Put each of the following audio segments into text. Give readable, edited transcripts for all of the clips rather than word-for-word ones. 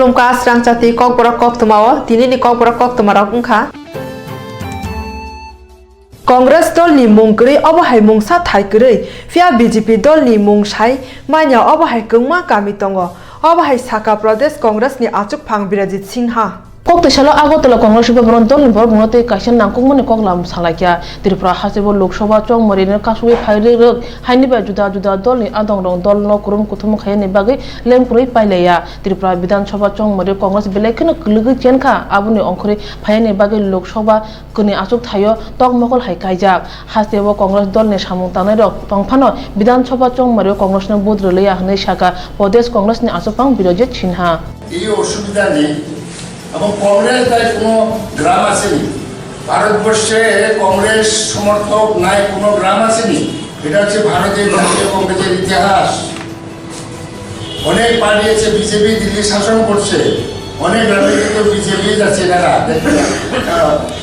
Flumka Swrangchati Kokborok Koktwma tinini Kokborok Koktwma rok wngkha Congress dolni mung gri obahai mung sa thai gri fia BJP dolni mung sai manya obahai kungma kami tongo obahai Saka Pradesh Congress ni achuk phang Birajit Sinha Koktwma Agotla Congress Bronton Bormote Kashan Nakumani Koklam Salakia, Tripura Hasibo Lok Sabha Chongmari Kasui Hairi Hainiba Juda Dolni Adong Dol no Kurum Kutum Khayani Bagi Lempuri Paileya, Tripura Bidan Sabha Chongmari Congress Belekin Kulugu Chenka Abuni Onkuri Payani Bagi Lok Sabha Kuni Asuk Tayo Tok Mokol Haikajak Hasibo Congress Dolni Samuntanero Tongpano Bidan Sabha Chongmari Congress no Budrulia Hane Shaka Pradesh Congress ni Asupang Birajit Sinha এবং কংগ্রেস তাই কোনো গ্রাম আসেনি ভারতবর্ষে কংগ্রেস সমর্থক নাই কোনো গ্রাম আসেনি এটা হচ্ছে ভারতের জাতীয় কংগ্রেসের ইতিহাস অনেক পার্টি আছে বিজেপি দিল্লি শাসন করছে অনেক গ্রামে কিন্তু বিজেপি যাচ্ছে এনারা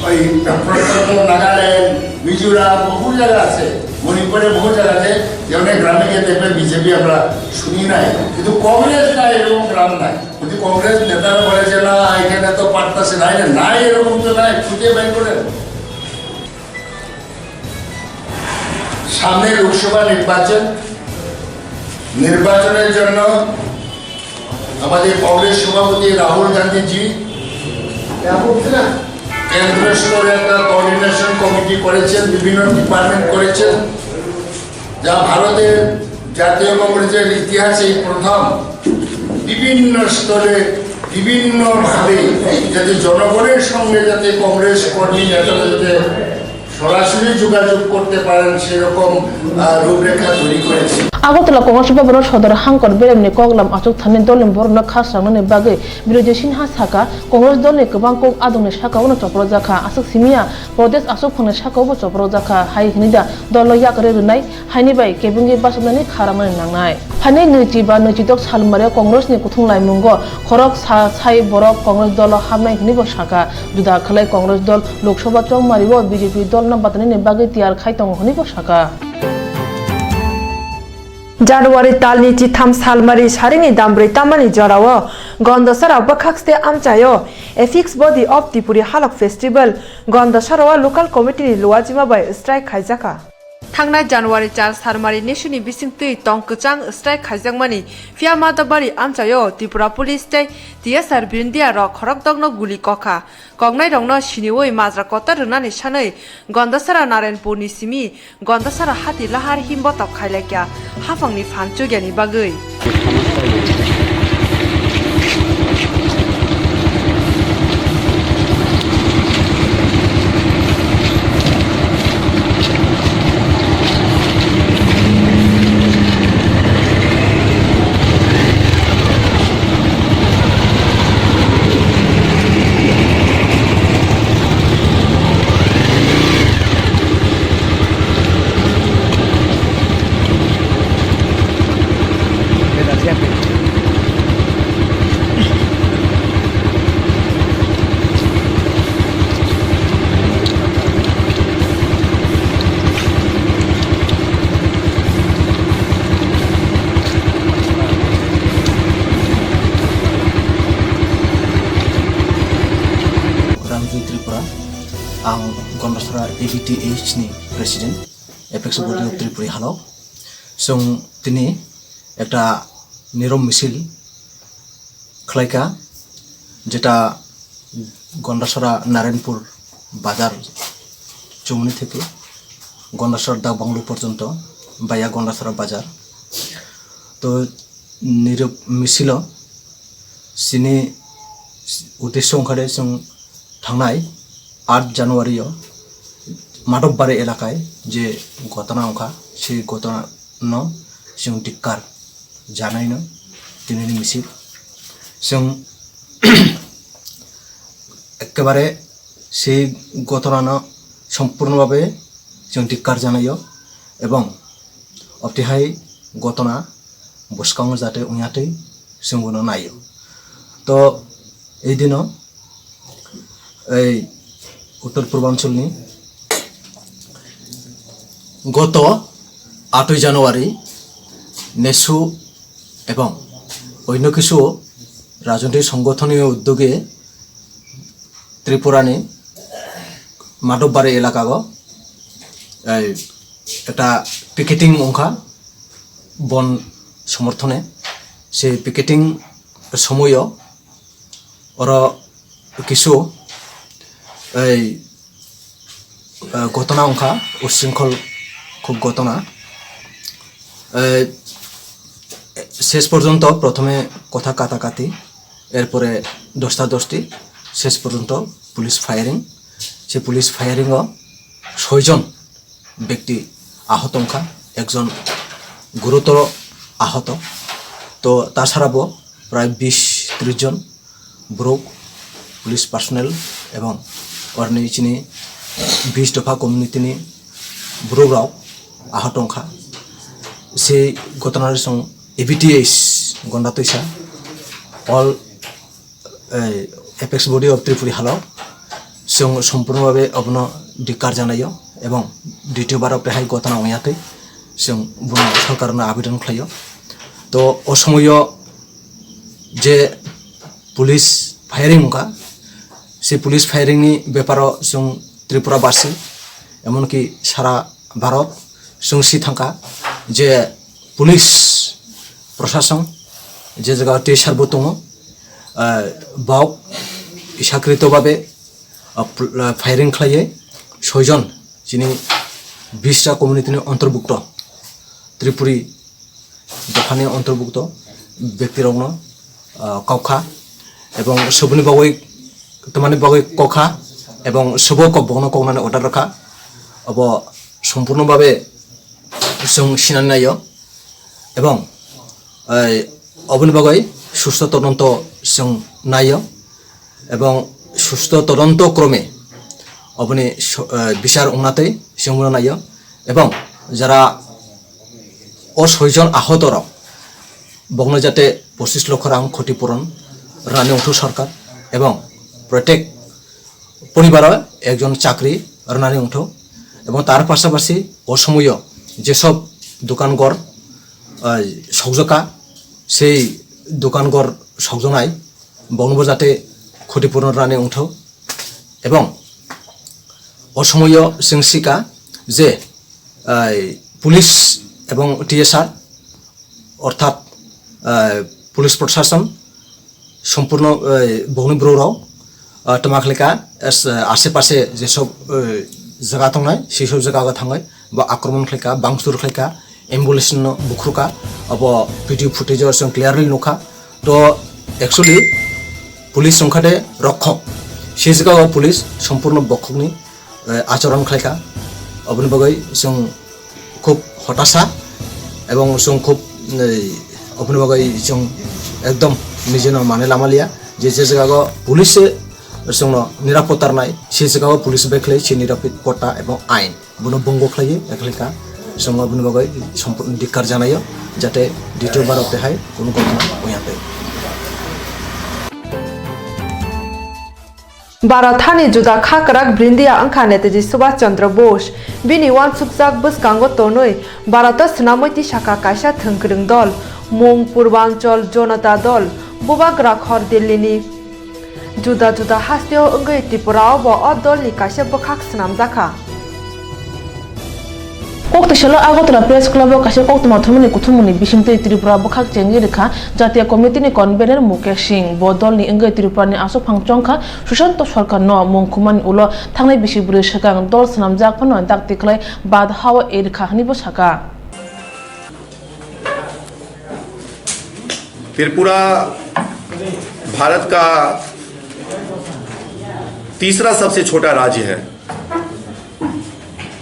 ওই প্রত্যন্ত নাগাল্যান্ড মিজোরাম বহু জায়গা আছে মণিপুরে বহু জায়গা আছে যে অনেক গ্রামে গিয়ে দেখবেন বিজেপি আমরা শুনি নাই কিন্তু কংগ্রেস নাই এরকম গ্রাম নাই যদি কংগ্রেস নেতারা বলে যে না এখানে তো পারতাছে নাই এরকম তো নাই খুঁজে বের করেন সামনে লোকসভা নির্বাচনের জন্য আমাদের কংগ্রেস সভাপতি রাহুল গান্ধীজি কেন্দ্র স্তরে একটা কোঅর্ডিনেশন কমিটি করেছেন বিভিন্ন ডিপার্টমেন্ট করেছেন যা ভারতের জাতীয় কংগ্রেসের ইতিহাসে প্রথম বিভিন্ন স্তরে বিভিন্নভাবে যাতে জনগণের সঙ্গে যাতে কংগ্রেস কর্মী নেতারা যাতে সরাসরি যোগাযোগ করতে পারেন সেরকম রূপরেখা তৈরি করেছে Agotla Congress Boro Sodor Hankor Beremni Koglam Achuk Thanin Dolim Borna Khasrangni Bage Birajit Sinha Saka Congress Dolni Kabangkok Adongni Saka Uno Choprojaka Asuk Simia Pradesh Asuk Phone Saka Ubo Choprojaka Hai Hinida Dolo Yakre Runai Haini Bai Kebungi Basubani Kharamani Nangnai Hani Nuji ba Nuji Dok Salmare Congress ni Kuthunglai Mungo Khorok Sai Borok Congress Dolo Hamnai Hinibo Saka Juda Khalai Congress Dol Lok Sabha Chongmari wo BJP Dol na Batani Bage Tiar Khaitong Hinibo Saka January talni chitham salmari sharini dambrei tamani jorao gondosara bakhaxte amchayo a fixed body of Tripura halak festival gondosara local committee luajima by strike khaijaka Thangnai January 4 Sarmari Neshuni Bisingtui Tongkchang strike khaijakmani Fiamadabari amchayo Tripura police tei TSR Bindia ro khorok dogno guli kokha Kognai rongno siniwoi majra kota rwnani sanai Gondosara Narenpur ni simi Gondosara hati lahar himbotok khailakya hafangni phanchugyani bagui Tripura, ang Gondosara ABTH ni President, Apex Body of Tripura Halo. So, tini ekta nirom misil khlaika jeta Gondosara Narenpur Bazar Chumni থেকে Gondosara da Banglu পর্যন্ত baya Gondosara Bazar. তো নিরব মিছিল সিনি উদ্দেশ্য অনুসারে थांनाय 8 জানুয়ারিও মাধববাড়ি এলাকায় যে ঘটনা অংখা সেই ঘটনা जों धिक्कार জানাইনো দিনের মিছিল जों একেবারে সেই ঘটনা সম্পূর্ণভাবে जों ধিক্कार জানাইও এবং অপটিহাই ঘটনা বসকাং যাতে উনিয়াতে जों গুণ নাইও তো এই দিনও এই উত্তর পূর্বাঞ্চলনি গত 8 জানুয়ারি নেসু এবং অন্য কিছু রাজনৈতিক সংগঠনীয় উদ্যোগে ত্রিপুরানি মাধববাড়ি এলাকাগ একটা পিকেটিং অংখা বন সমর্থনে সেই পিকেটিং সময় ওর কিছু এই ঘটনা অংখা উচ্ছৃঙ্খল খুব ঘটনা শেষ পর্যন্ত প্রথমে কথা কাটাকাটি এরপরে দস্তাদস্তি শেষ পর্যন্ত পুলিশ ফায়ারিং সেই পুলিশ ফায়ারিংও 6 জন ব্যক্তি আহত অংখা একজন গুরুতর আহত তো তাছাড়াও প্রায় 20-30 জন ব্রোক পুলিশ পার্সোনেল এবং অর্নি চিনি 20 দফা কমিউনিটিনি ব্রোকরাও আহত অংখা সেই ঘটনার সঙ্গে এবিটিএস গন্ডা তৈসা all apex body of Tripuri হালাও जों सम्पूर्णभावे अबनो धिक्कार जानायो एवं द्वितीयबार बेहाय घटना अयाखै जों सरकारनो आवेदन खालायो तो असमय जे पुलिस फायरिंग का से पुलिस फायरिंगनि बेपाराव जों त्रिपुराबासी एमनकि सारा भारत जों सिथांखा जे पुलिस प्रशासन जे जायगा टिचारबो दङ बाव इसाकृतभावे फायरिंग खालायो 6 जन जिनि 20टा कमिउनिटिनि अंतर्भुक्त त्रिपुरी दफानि अंतर्भुक्त व्यक्तिरावनो कौखा एवं सबनि बागै तमानि बागै कौखा एवं सब कौबनो कौनानै अर्डार रखा अब सम्पूर्णभावे जों सिनानै नायो एवं अबनि बागै सुस्थ तदन्त जों नायो एवं सुस्थ तदन्त क्रमे अबनि विचार उन्नाते जों नायो एवं जरा 6 जन आहतराव बगनो जाते 25 लाख रां क्षतिपूरण रानि अंश सरकार एवं प्रत्येक परिवार एकजन चाकरी रानि अंश एवं तार पाशापाशि असमय जेसब दোকানঘর सकजका से दোকানঘর सकजनाय बगनोबो जाते क्षतिपूरण रानि अंश एवं असमय जों सिका जे पुलिस एवं टीएसआर अर्थात पुलिस प्रशासन सम्पूर्ण बगनि ब्रौराव तमाखलेका आसे पासे जेसब जगह थांनाय से सब जगह थांनाय बा आक्रमण खालायका बांसुर खालायका एम्बुलेंस बुख्रुका अब भिडियो फुटेज जों क्लियरलि नुखा तो एक्चुअली पुलिस संखादे रक्षक से जगह पुलिस सम्पूर्ण बखकनि आचरण खालायका अबनि बागै जों खूब हताशा एवं जों खूब अबनि बागै जों एकदम निजेनो माने लामालिया जे जगह पुलिस जोंनो निरापत्ता नाय से जगह पुलिस बेखले से निरापत्ता एवं आइन बुनो बंग खालायो एकलेका जों अबनि बागै सम्पूर्ण धिक्कार जानायो जाते द्वितीय बार बेहाय कोनो घटना अयाखै भारतहानि जुदा खाकराक ब्रिन्दिया अंखा नेताजी सुभाष चंद्र बोस बिनि वान सुबजाक बसकांगो तोनै भारत सनामैति शाखा कायसा थंख्रिं दल मुं पूर्वांचल जनता दल बुबाग्रा खर दिल्लीनि जुदा जुदा हास्तियाव अंगै त्रिपुराव बो अ दलनि कायसा बखाक सनामजाखा Koktwma Agotla Press Club Kasha Koktwma Thumini Kuthumuni Bishimte Tripura Bokak Chengi Rekha Jatiya Committee ni Convener Mukesh Singh Bodol ni Engai Tripura ni Aso Phangchongkha Sushanto Sarkar no Mongkuman Ulo Thangnai Bisiburi Shakang Dol Sanamjak Phano Dak Tiklai Bad Hawa Erkha Hani Bosaka Tripura Bharat का तीसरा सबसे छोटा राज्य है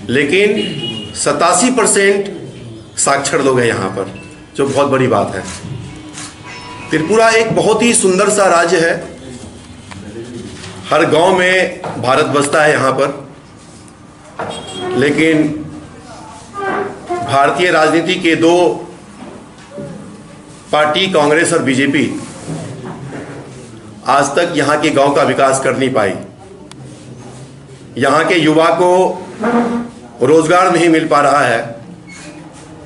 लेकिन 87% साक्षर लोग हैं यहाँ पर जो बहुत बड़ी बात है। त्रिपुरा एक बहुत ही सुंदर सा राज्य है। हर गांव में भारत बसता है यहाँ पर, लेकिन भारतीय राजनीति के दो पार्टी कांग्रेस और बीजेपी आज तक यहाँ के गांव का विकास कर नहीं पाई। यहाँ के युवा को रोजगार नहीं मिल पा रहा है,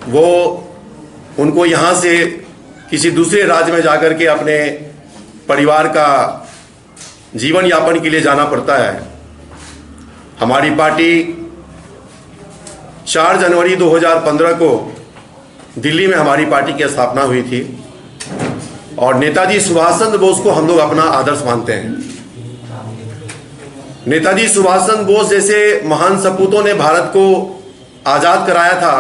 वो उनको यहाँ से किसी दूसरे राज्य में जाकर के अपने परिवार का जीवन यापन के लिए जाना पड़ता है। हमारी पार्टी 4 जनवरी 2015 को दिल्ली में हमारी पार्टी की स्थापना हुई थी और नेताजी सुभाष चंद्र बोस को हम लोग अपना आदर्श मानते हैं। नेताजी सुभाष चंद्र बोस जैसे महान सपूतों ने भारत को आज़ाद कराया था,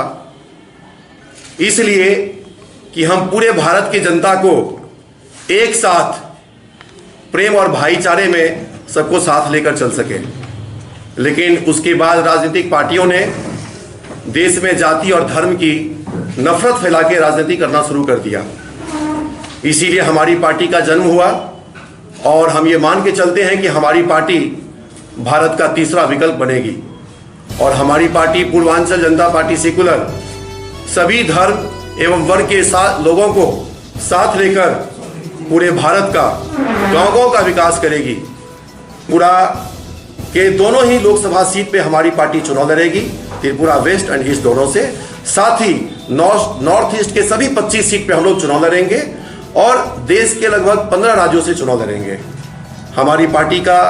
इसलिए कि हम पूरे भारत की जनता को एक साथ प्रेम और भाईचारे में सबको साथ लेकर चल सके। लेकिन उसके बाद राजनीतिक पार्टियों ने देश में जाति और धर्म की नफरत फैला के राजनीति करना शुरू कर दिया। इसीलिए हमारी पार्टी का जन्म हुआ और हम ये मान के चलते हैं कि हमारी पार्टी भारत का तीसरा विकल्प बनेगी और हमारी पार्टी पूर्वांचल जनता पार्टी सेकुलर सभी धर्म एवं वर्ग के साथ लोगों को साथ लेकर पूरे भारत का गांव-गांव का विकास करेगी। पूरा के दोनों ही लोकसभा सीट पे हमारी पार्टी चुनाव लड़ेगी, त्रिपुरा वेस्ट एंड ईस्ट दोनों से। साथ ही नॉर्थ ईस्ट के सभी 25 सीट पे हम लोग चुनाव लड़ेंगे और देश के लगभग 15 राज्यों से चुनाव लड़ेंगे। हमारी पार्टी का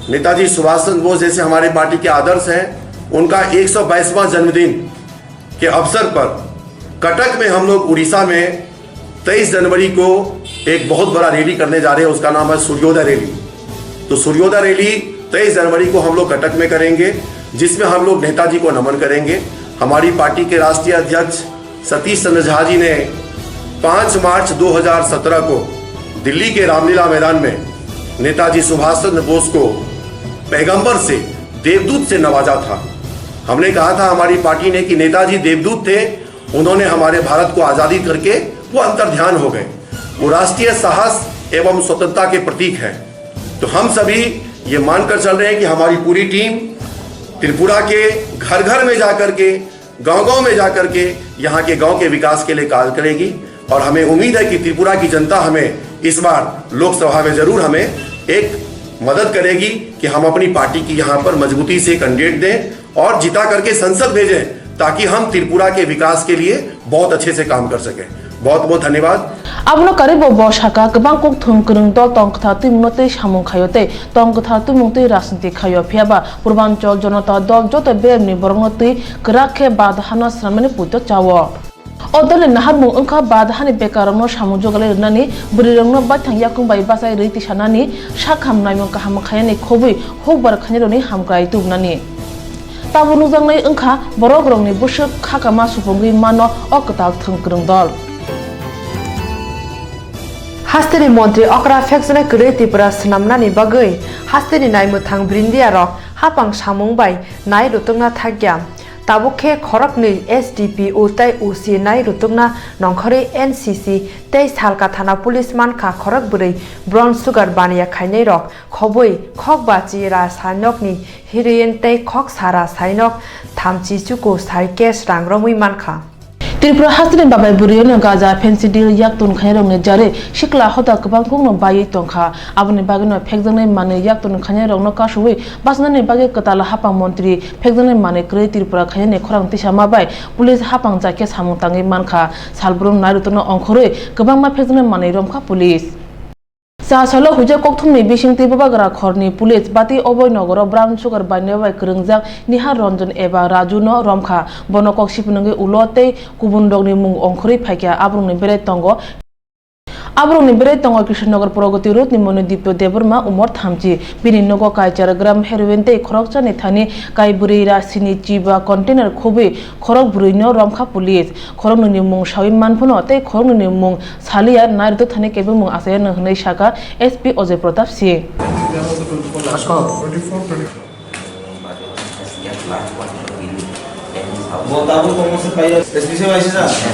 नेताजी सुभाष चंद्र बोस जैसे हमारी पार्टी के आदर्श हैं, उनका 122वां जन्मदिन के अवसर पर कटक में हम लोग उड़ीसा में 23 जनवरी को एक बहुत बड़ा रैली करने जा रहे हैं। उसका नाम है सूर्योदय रैली। तो सूर्योदय रैली 23 जनवरी को हम लोग कटक में करेंगे, जिसमें हम लोग नेताजी को नमन करेंगे। हमारी पार्टी के राष्ट्रीय अध्यक्ष सतीश चंद्र झा जी ने 5 मार्च 2017 को दिल्ली के रामलीला मैदान में नेताजी सुभाष चंद्र बोस को पैगंबर से, देवदूत से नवाजा था। हमने कहा था हमारी पार्टी ने कि नेताजी देवदूत थे, उन्होंने हमारे भारत को आज़ादी करके वो अंतर्ध्यान हो गए। वो राष्ट्रीय साहस एवं स्वतंत्रता के प्रतीक हैं। तो हम सभी ये मानकर चल रहे हैं कि हमारी पूरी टीम त्रिपुरा के घर घर में जाकर के, गांव-गांव में जाकर के यहाँ के गांव के विकास के लिए कार्य करेगी और हमें उम्मीद है कि त्रिपुरा की जनता हमें इस बार लोकसभा में जरूर हमें एक मदद करेगी कि हम अपनी पार्टी की यहाँ पर मजबूती से कैंडिडेट दें और जिता करके संसद भेजें, ताकि हम त्रिपुरा के विकास के लिए बहुत अच्छे से काम कर सकें। बहुत बहुत धन्यवाद। Abno karibo boshaka gebang kokthum kurung dol tongkatha timnote samung khayote tongkatha tumungte rasniti khayo phiaba purbanchol jonata dol joto berni borongoti krakhe badhana sramani puto chawo odole naharmung ongkha badhani bekarongno samung jogale nani burirongno bathang yakung bai basai reiti sanani sakham naimong kaham khayani khobui hokbar khanironi hamkai tubnani tabu nujangnai ongkha borogrongni busuk khakama supongri mano oktal thungkurung dol Hasteni Montri Okra Fexna Kreti Pras Namnani Bagay, Hasteni Naimutang Brindia Rock, Hapang Samung Bai, Nai Rutungna Tagyam, Tabuke Korokni SDP Utai Usi Nai Rutungna, Nonkore NCC, Teis Halkatana Policeman Ka Korokburi, Brown Sugar Bania Kaine Rock, Koboi, Kokbachi Ra Sanokni, Hirian Te Koksara Sainok, Tamchi Chuko Sai Kes Rangromi Manka. Tripura Hasteni Babai Burion Gaza Fancy Deal Yaktun Khairong Jare Shikla Hota Kabangkung no Bayi Tonka Abani Bagano Pegdane Mane Yaktun Khairong no Kashui Basnani Bagay Katala Hapang Montri Pegdane Mane Great Tripura Khayane Korang Tisha Mabai Police Hapang Jakes Hamutangi Manka Salbrum Narutono Onkore Kabangma Pegdane Mane Romka Police Sasalo Huja Koktwma Bishing Tibagra Korni Police Bati Oboy Nogoro Brown Sugar by Neva Krungzak Niha Ronjon Eva Rajuno Romka Bonokok Shipnungi Ulote Kubundogni Mung Onkori Pakia Abruni Beretongo Abruni Beretongo Krishnagar Progoti Root Nimoni Dipo Deburma Umor Tamji Bini Nogo Kaichar Gram Heruente Korokcha Nithani Kaiburira Sini Chiba Container Kobe Korok Bruno Romka Police Koroni Mung Shawi Manpuno Te Koroni Mung Salia Nardo Thani Kebumung Asayan Hne Shaka SP Oze Protap Si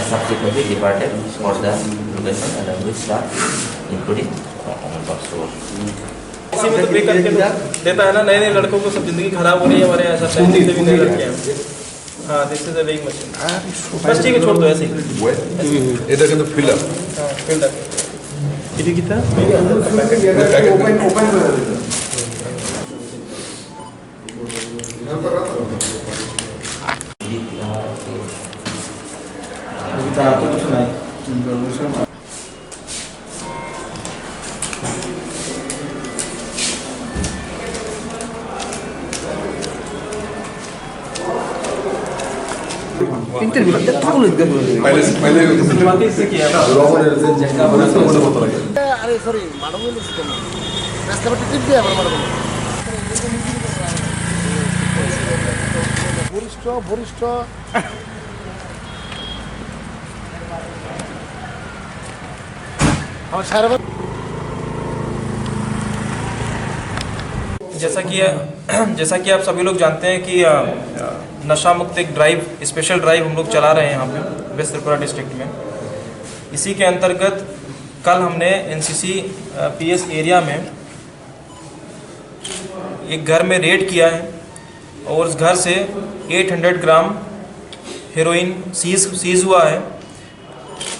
subsequently departed for the location and which are including इसी में तो पे करके देता है ना नए नए लड़कों को सब जिंदगी खराब हो रही है हमारे ऐसा पहले से भी नए लड़के हैं हाँ this is a weighing machine बस ठीक है छोड़ दो ऐसे ही इधर के तो फिल अप हाँ फिल अप कितनी कितना ओपन ओपन कर देता पहले शुरुआती इससे किया था। जैसा कि आप सभी लोग जानते हैं कि नशा मुक्त एक ड्राइव, स्पेशल ड्राइव हम लोग चला रहे हैं यहाँ पे वेस्ट त्रिपुरा डिस्ट्रिक्ट में। इसी के अंतर्गत कल हमने एनसीसी पीएस एरिया में एक घर में रेड किया है और उस घर से 800 ग्राम हेरोइन सीज हुआ है।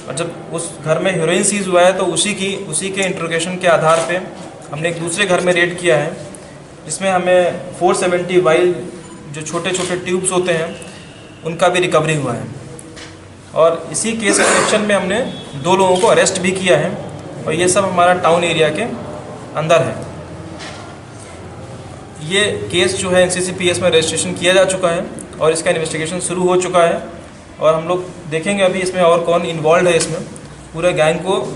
और जब उस घर में हेरोइन सीज हुआ है तो उसी के इंट्रोगेशन के आधार पे हमने एक दूसरे घर में रेड किया है, जिसमें हमें 470 वाइल जो छोटे छोटे ट्यूब्स होते हैं उनका भी रिकवरी हुआ है। और इसी केस कनेक्शन में हमने 2 लोगों को अरेस्ट भी किया है और ये सब हमारा टाउन एरिया के अंदर है। ये केस जो है एनसीसी पीएस में रजिस्ट्रेशन किया जा चुका है और इसका इन्वेस्टिगेशन शुरू हो चुका है और हम लोग देखेंगे अभी इसमें और कौन इन्वॉल्व है। इसमें पूरे गैंग को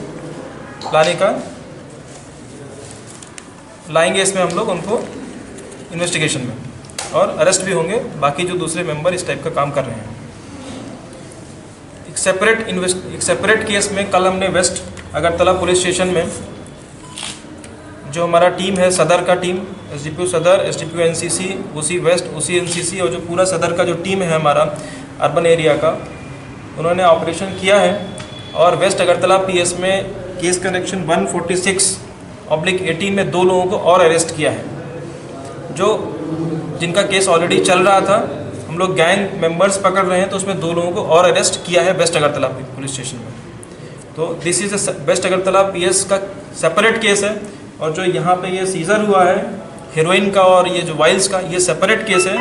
लाएंगे इसमें हम लोग उनको इन्वेस्टिगेशन में और अरेस्ट भी होंगे बाकी जो दूसरे मेंबर इस टाइप का काम कर रहे हैं। एक सेपरेट केस में कल हमने वेस्ट अगरतला पुलिस स्टेशन में जो हमारा टीम है, सदर का टीम, एसडीपीओ सदर, एसडीपीओ एनसीसी, उसी वेस्ट, उसी एनसीसी और जो पूरा सदर का जो टीम है हमारा अर्बन एरिया का, उन्होंने ऑपरेशन किया है और वेस्ट अगरतला पीएस में केस कनेक्शन 146/18 में 2 लोगों को और अरेस्ट किया है, जो जिनका केस ऑलरेडी चल रहा था। हम लोग गैंग मेंबर्स पकड़ रहे हैं तो उसमें 2 लोगों को और अरेस्ट किया है वेस्ट अगरतला पुलिस स्टेशन में। तो this is West Agartala PS का सेपरेट केस है और जो यहाँ पे ये सीजर हुआ है हेरोइन का और ये जो वाइल्स का, ये सेपरेट केस है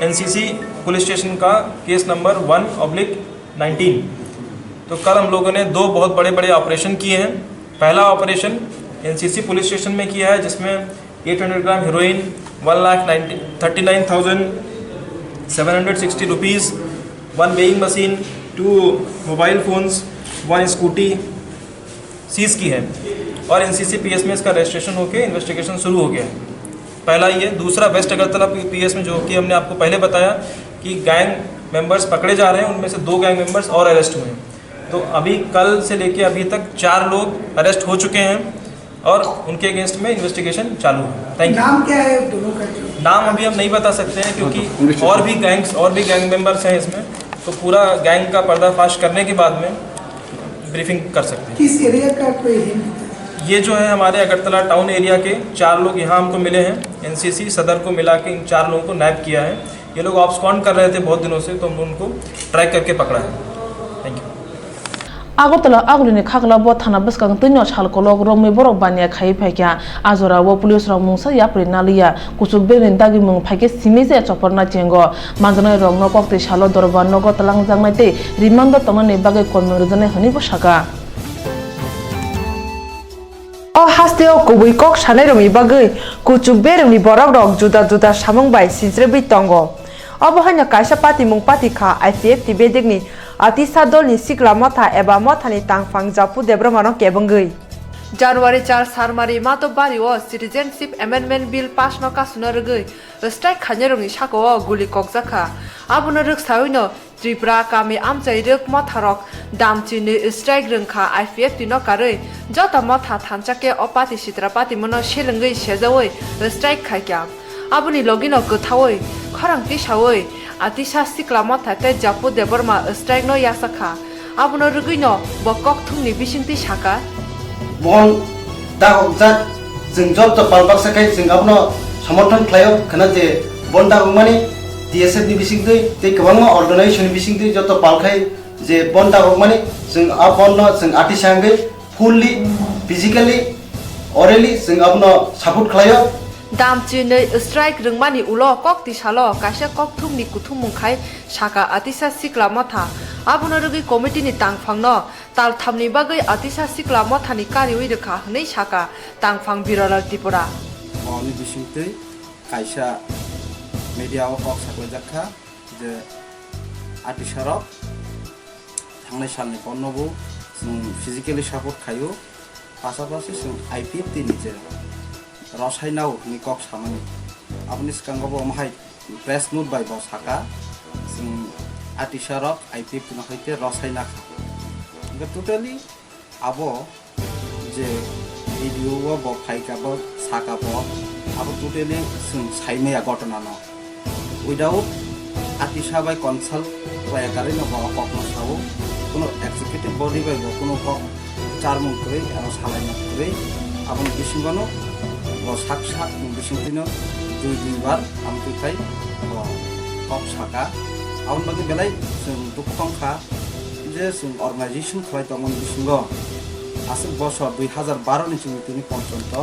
एनसीसी पुलिस स्टेशन का केस नंबर 1/19। तो कल हम लोगों ने 2 बहुत बड़े बड़े ऑपरेशन किए हैं। पहला ऑपरेशन एनसीसी पुलिस स्टेशन में किया है जिसमें 800 gram heroin, 1,39,760 rupees, 1 weighing machine, 2 mobile phones, 1 scooty seize की है और एनसीसी पीएस में इसका रजिस्ट्रेशन होकर इन्वेस्टिगेशन शुरू हो गया है। पहला ये। दूसरा वेस्ट अगरतला पीएस में जो कि हमने आपको पहले बताया कि गैंग मेंबर्स पकड़े जा रहे हैं, उनमें से 2 गैंग मेंबर्स और अरेस्ट हुए हैं। तो अभी कल से लेके अभी तक 4 लोग अरेस्ट हो चुके हैं और उनके अगेंस्ट में इन्वेस्टिगेशन चालू है। Thank you. नाम क्या है दोनों का? नाम अभी हम नहीं बता सकते हैं क्योंकि और भी गैंग मेंबर्स हैं इसमें, तो पूरा गैंग का पर्दाफाश करने के बाद में ब्रीफिंग कर सकते हैं। किस एरिया का कोई हिंट? ये जो है हमारे अगरतला टाउन एरिया के 4 लोग यहाँ हमको मिले हैं। एनसीसी सदर को मिला के इन 4 लोगों को नैप किया है। ये लोग ऑब्सकॉन्ड कर रहे थे बहुत दिनों से, तो हम उनको ट्रैक करके पकड़ा है। Thank you. आगरतला आगुलिनि खागलाबो थाना बसकां तैनो सालकोलक रंमै बरक बानिया खाइ फाइक्या आजराबो पुलिस रंग मुंसा याप्रि नालिया कुचुक बेरेन दागि मुं फाइके सिमिजे चपरना चेंगो मानजनाय रंग नकते सालो दरबा नगो तलांगजांनाय ते रिमान्ड तंगनानि बागै कनमेरजने हनि बसागा o hasteo kubui kok sanai romi bagai kuchuk beremni borok rok juda juda samung bai sijrebi tongo obo haino kaisa pati mung pati kha IPF ti bedegni atisa dolni sikla motha eba mothani tangfang japu debromano kebongoi January 4 sarmari mato bari o citizenship amendment bill pass no kasuna rgoi strike khanerongni sako guli kokjaka abono ruksaoino Tripura kami amchai ruk motharok damchini strike rungkha IPF tino karoi jota motha thanchake opati sitrapati mono selengoi sejawoi strike khaikya aboni logino gothawoi khorangti sawoi atisa sikla motha te japu deborma strike no yasakha abono rugino bokok thungni bisingti saka bon dagok jat jeng job to palbak sakai jeng abno समर्थन खालायो खना जे बन दागok mani DSF ni bisingtui tei kwbangma organization ni bisingtui joto palkhai je bon daगok mani jeng a bon no jeng atisangai fully physically orally jeng abno support khlaio damchini strike rungmani ulo kokti salo kaisa kokthumni kuthumungkhai saka atisa sikla motha abono rugi committee ni tangphangno tal thamni bagai atisa sikla motha ni kariwi rekha hnei saka tangphang birala tripura oni bisingtui kaisa media of sakojaka je आर्टिसारक थांनाय सालनि पन्नबो जों physically support खायो पासापासि जों IPFT नि जे रसायनाव नि कक सामानि आपनि सिगाङाव माहाय प्रेस नोट बाय बस साका जों आर्टिसारक IPFT न हयते रसायना खा टोटली आबो जे भिडियो ब फाइका ब साका ब आबो टोटली जों साइमेया घटना न विदाउट आर्टिसा बाय कनसाल्ट बाय गारि न ब कक न सावो কোনো এক্সিকিউটিভ বডি বাই কোনো কক চারমুন করে এবং সালাইন করে আপন বিসিংগনো সাকসা বিসিংতিনো দুইবার আমি খাই কক সাকা আপন বাকি বেলায় जों दुखंखा যে जों অর্গানাইজেশন খাই তমন বিসিংগ আসল বছর 2012 নিচে তিনি পর্যন্ত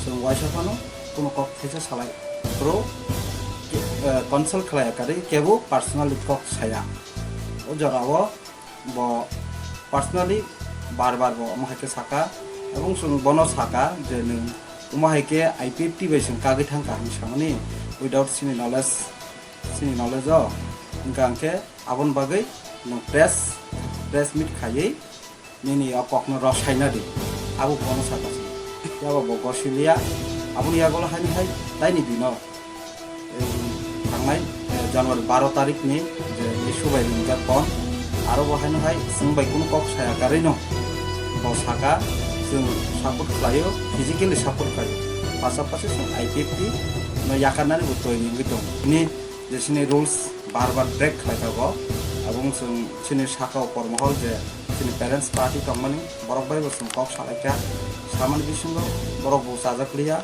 जों ওয়াইসাফানো কোনো কক ফেসে সালাই প্রো কনসাল্ট খালায় কারে কেবো পার্সোনালি কক ছায়া ও জরাও bo personally bar bo mahake saka ebong sung bono saka je nung umahake IPFT bai sung kagi thangka ni samani without sini knowledge o ingkangke abon bagai nung press meet khayei nini apokno rasaina di abu bono saka yaba bo gosilia abuni yagol hani hai laini dino thangnai January 12 tarik ni je isubai ringkat pon आरो बहायनोहाय जों bye कोनो कक साया गारै न बाव साका जों support खालायो physically support खालायो पासापासि जों IPFT न याखानानै बुतोयनि दं नि जेसिनि रुल्स बार ब्रेक खालायखागो এবং जों सिनि साका पर महल जे सिनि पेरेंट्स पार्टी कमानि बरक बाय जों कक सालायका सामान बिसिंगो बरक बो साजाक्लिया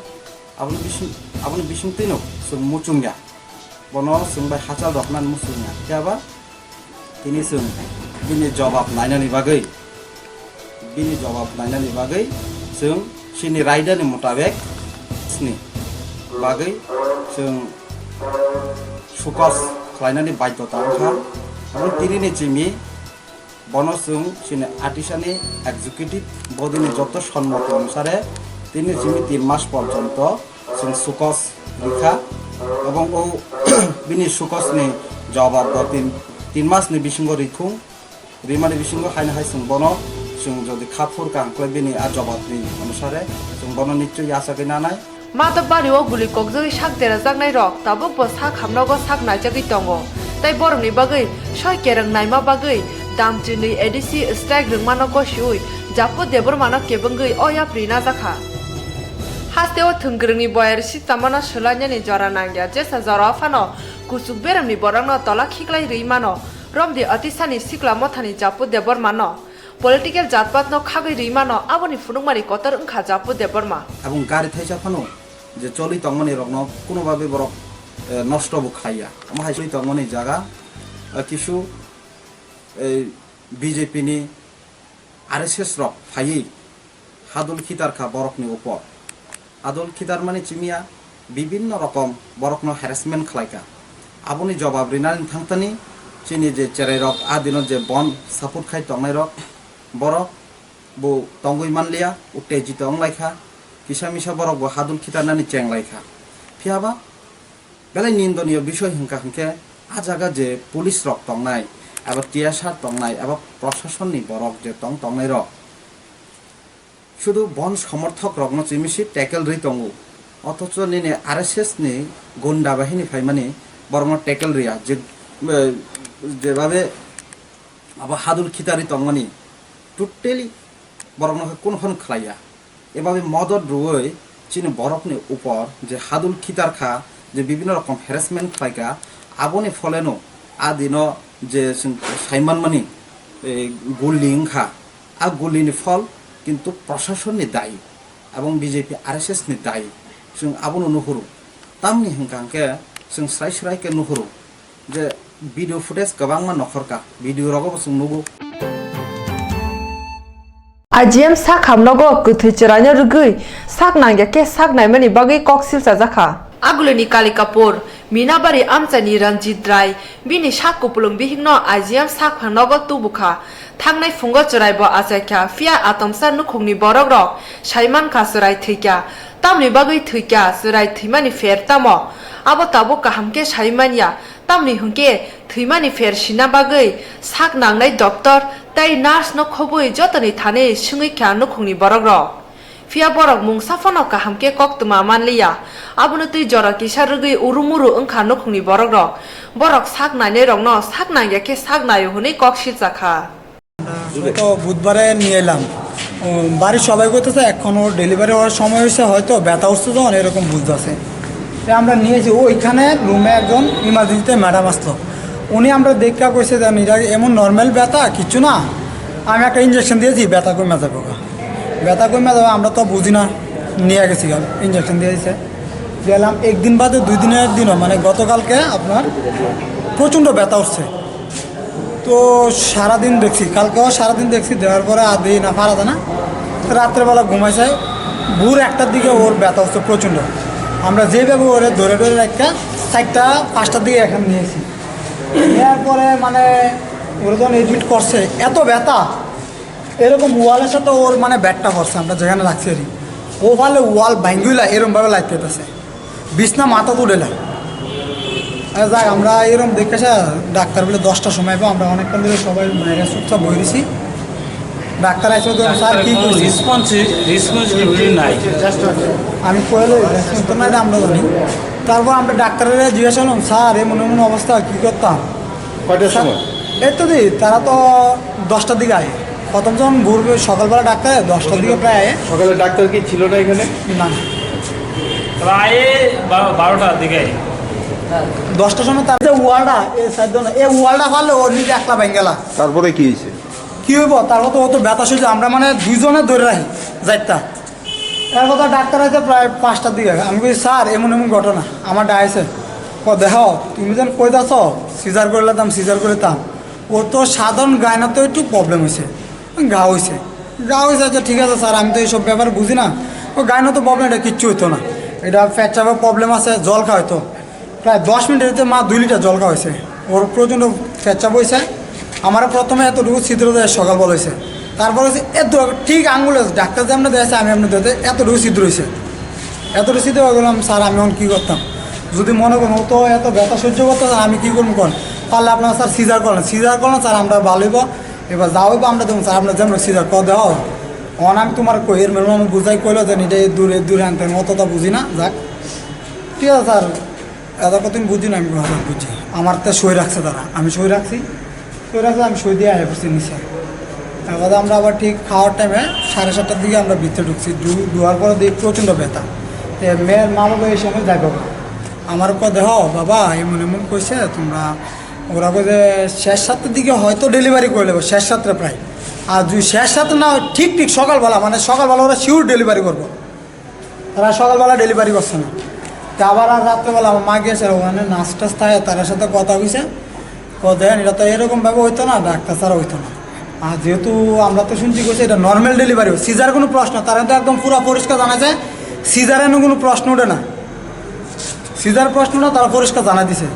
आबनि बिसिं तिनो जों मुचुंगा बनो जों बाय हाचाल रखनान मुचुंगा याबा ini जों बिनि जवाब नायनानै बागै जों सिनि रायदानि मुताबिक स्नि बागै जों सुकस खालायनानै बाध्यता ओंखार आरो तिनिनि जिमि बनो जों सिनि आर्टिसानि एग्जिकिउटिभ बडिनि जत सम्मति अनुसारे तिनि जिमि 3 मास पर्यन्त जों सुकस लिखा এবং ও बिनि सुकसनि जवाब दिन 3 मास नि बिसिंग रिखुं रिमानि बिसिंग हायना हाय जों बनो जों जदि खाफुर कांक्ले बिनि आ जवाबनि अनुसारे जों बनो निश्चय आशा गैनानाय मातबारिओ गुलि ककजों साकदेरा जागनाय रक ताबुक बो साक हामनागो साक नायजागै दंगो ताइ बरंनि बागै सय केरं नायमा बागै दामचिनि एडिसि स्ट्राइक रंमानो गसिउइ जापो देबर मानो केबंगै अया प्रिना जाखा हास्तेओ थंग्रंनि बयर सितामानो सोलान्यानि जरा नांग्या जेसा जरा फानो कुसुक बेरामनि बरंनो तला खिक्लाय रैमानो रमदि अतिसानि सिक्ला मथानि जापो देबर मानो पलिटिकल जातपात न खागै रैमानो आबनि फुनुंमारि कतर ओंखा जापो देबर मा এবং গাড়ি থাইছা ফানো যে চলি তংমনি রকন কোনো ভাবে বড় নষ্ট বখাইয়া আমাহাই চলি তংমনি জায়গা কিছু বিজেপি নি আরএসএস রক ফাই হাদুল খিতার খা বরকনি উপর আদুল খিতার মানে চিমিয়া বিভিন্ন রকম বরকনো হ্যারাসমেন্ট খালাইকা আবনি জবাব রিনানি থাংতানি চিনি যে চেরাই রক আদিন যে বন সাপোর্ট খাই তংনাই রক বরক বো তংগই মানলিয়া উত্তেজিত অংলাইখা কিসা মিসা বরক বো হাদুল খিতারনানি চেংলাইখা ফিয়াবা বেলাই নিন্দনীয় বিষয় হিংকা হিংকে আ জায়গা যে পুলিশ রক তংনাই এবার টিয়াসার তংনাই এবার প্রশাসননি বরক যে তংনাই রক শুধু বন সমর্থক রগ্ন চিমিসি ট্যাকেল রি তঙ্গু অথচ নিনে আরএসএস নি গুন্ডা বাহিনী ফাইমানি বরং ট্যাকেল রিয়া যে যেভাবে আবার হাদুল খিতারি তংমানি টোটালি বরং কোনখন খালাইয়া এভাবে মদত রুই চিনি বরফনি উপর যে হাদুল খিতার খা যে বিভিন্ন রকম হ্যারাসমেন্ট খালাইকা আবনি ফলেনো আদিন যে সাইমান মানি গুলি খা আ গুলিনি ফল কিন্তু প্রশাসননি দায়ী এবং বিজেপি আরএসএস नि दायी जों आबनो नुहुरो तामनि हिंखांके जों स्राय-स्रायके नुहुरो जे भिडियो फुटेज गोबांमा नखरका भिडियो रगबो जों नुगो आजिएम साक हामनागो गथै चरानो रुगै साक नांग्या के साक नायमानि बागै कक्सिल जाखा आगुलनि कालिकापुर मीनाबारी आमचानि रंजित राय बिनि साक कुपुलुं बिहिंनो आजिएम साक फांनागो तुबुखा थांनाय फुंगो चरायबो आजायख्या फिया आतमसा नुखुंनि बरक रक साइमान खासराय थैख्या tamni bagui thuikya surai thimani fer tamo abo tabo kahamke saimania tamni hunke thimani fer sina bagui sak nangnai doctor tai nurse no khobui jotoni thane sungui kya nukhungni borok Fia borok mung safono kahamke Koktwma manliya aboni tui jora kisa rugui urumuru ongkha nukhungni borok sak naine rokno sak nangyake sak nayo huni kok sijakha তো বুধবারে নিয়ে এলাম বাড়ির সবাই করতেছে এখনও delivery হওয়ার সময় হয়েছে হয়তো ব্যথা উঠছে যখন এরকম বুঝতেছে আমরা নিয়েছি ওইখানে রুমে একজন ইমার্জেন্সিতে ম্যাডাম আসতো উনি আমরা দেখা কইছে যে এমন নর্মাল ব্যথা কিচ্ছু না আমি একটা ইঞ্জেকশন দিয়েছি ব্যথা কমে যাবে ব্যথা কমে যাবে আমরা তো বুঝি না নিয়ে গেছি ইঞ্জেকশন দিয়েছে গেলাম একদিন বাদে 2 দিনের দিনও মানে গতকালকে আপনার প্রচণ্ড ব্যথা উঠছে তো সারাদিন দেখছি কালকেও সারাদিন দেখছি দেওয়ার পরে আর দিই না পারা যায় না রাত্রেবেলা ঘুমাইছে ভোর 1টার দিকে ওর ব্যথা হচ্ছে প্রচণ্ড আমরা যেভাবে ওরে ধরে একটা 4টা 5টার দিকে এখানে নিয়েছি নেওয়ার পরে মানে ওরা যখন এডমিট করছে এত ব্যথা এরকম ওয়ালের সাথে ওর মানে ব্যাটটা করছে আমরা যেখানে রাখছি আর ও ভালো ওয়াল ভাঙ্গুলা এরকমভাবে লাগতেছে বিছনা মাথা তুলেলা যাক আমরা এরকম দেখেছি ডাক্তার বলে 10টার সময় পাবো আমরা অনেকক্ষণ ধরে সবাই বাইরে চুপচাপ বইছি ডাক্তার আসে স্যার কী আমি কইলে রেসপন্স না এটা আমরা জানি তারপর আমরা ডাক্তারের জিজ্ঞাসা করলাম স্যার এমন এমন অবস্থা কী করতাম কয়টার সময় এই তো দি তারা তো 10টার দিকে আয় প্রথম যখন ভোর সকালবেলা ডাক্তার 10টার দিকে প্রায় আয় সকালে ডাক্তার কি ছিল না এখানে না প্রায় 12টার দিকে 10টার সময় তার যে ওয়ালটা এই ওয়ালটা পারলে ওর নিজে একলা ভেঙে গেলা তারপরে কি হয়েছে কী হইব তারপর তো ও তো ব্যথা সহ্য আমরা মানে 2 জনে ধরে রাখি যাইতা এর কথা ডাক্তার আছে প্রায় 5টার দিকে আমি বলি স্যার এমন এমন ঘটনা আমার ডাইছে দেখ তুমি যেন কই দাস সিজার করে দিতাম সিজার করে দিতাম ও তো সাধারণ গায়নাতে একটু প্রবলেম হয়েছে ঘা হয়েছে আচ্ছা ঠিক আছে স্যার আমি তো এইসব ব্যাপার বুঝি না ও গায়না তো প্রবলেম এটা কিচ্ছু হইতো না এটা পেটচাপের প্রবলেম আছে জল খাওয়া হয়তো প্রায় 10 মিনিটের মা 2 লিটার জল খাওয়া হয়েছে ওর প্রচণ্ড পেটচাপ হয়েছে আমার প্রথমে এতটুকু ছিদ্র দেয় সকালবেলা হয়েছে তারপর হচ্ছে এত ঠিক আঙুলে ডাক্তার যে আমরা দিয়েছে আমি আপনার দিতে এতটুকু ছিদ্র হয়েছে এতটুকু ছিদ্র হয়ে গেলাম স্যার আমি এখন কী করতাম যদি মনে করেন ও তো এত ব্যথা সহ্য করতে আমি কী করবো করেন পারলে আপনার স্যার সিজার করলেন স্যার আমরা ভালো হইব এবার যা হইব আমরা দেবো স্যার আপনার যেমন সিজার কর দেওয়া অন আমি তোমার কই এর মেরম আমি বুঝাই কইলো যে এটা দূরে আনতেন অতটা বুঝি না যাক ঠিক আছে স্যার এত কতদিন বুঝি না আমি বুঝি আমার তো সই রাখছে তারা আমি সই রাখছি আমি সই দিয়ে আয় করছি নিচে এবার আমরা আবার ঠিক খাওয়ার টাইমে 7:30টার দিকে আমরা ভিতরে ঢুকছি ঢুকার পরে দেখি প্রচণ্ড ব্যথা মেয়ের মা বাবা এই সময় যাই বাবা আমার পর দেহ বাবা এমন এমন কইছে তোমরা ওরা কইছে শেষ 7টার দিকে হয়তো ডেলিভারি করে নেবো শেষ 7টা প্রায় আর যদি শেষ 7 না ঠিক সকালবেলা মানে সকালবেলা ওরা শিওর ডেলিভারি করবো তারা সকালবেলা ডেলিভারি করছে না তা আবার আর রাত্রেবেলা আমার মা গিয়েছে ওখানে নাচ টাচ থাকে তার সাথে কথা হয়েছে দেখেন এটা তো এরকমভাবে হইতো না ডাক্তার ছাড়া হইতো না আর যেহেতু আমরা তো শুনছি কইছে এটা নর্মাল ডেলিভারি সিজার কোনো প্রশ্ন তারা তো একদম পুরো পরিষ্কার জানা যায় সিজারের কোনো প্রশ্ন ওঠে না সিজার প্রশ্নটা তারা পরিষ্কার জানা দিছে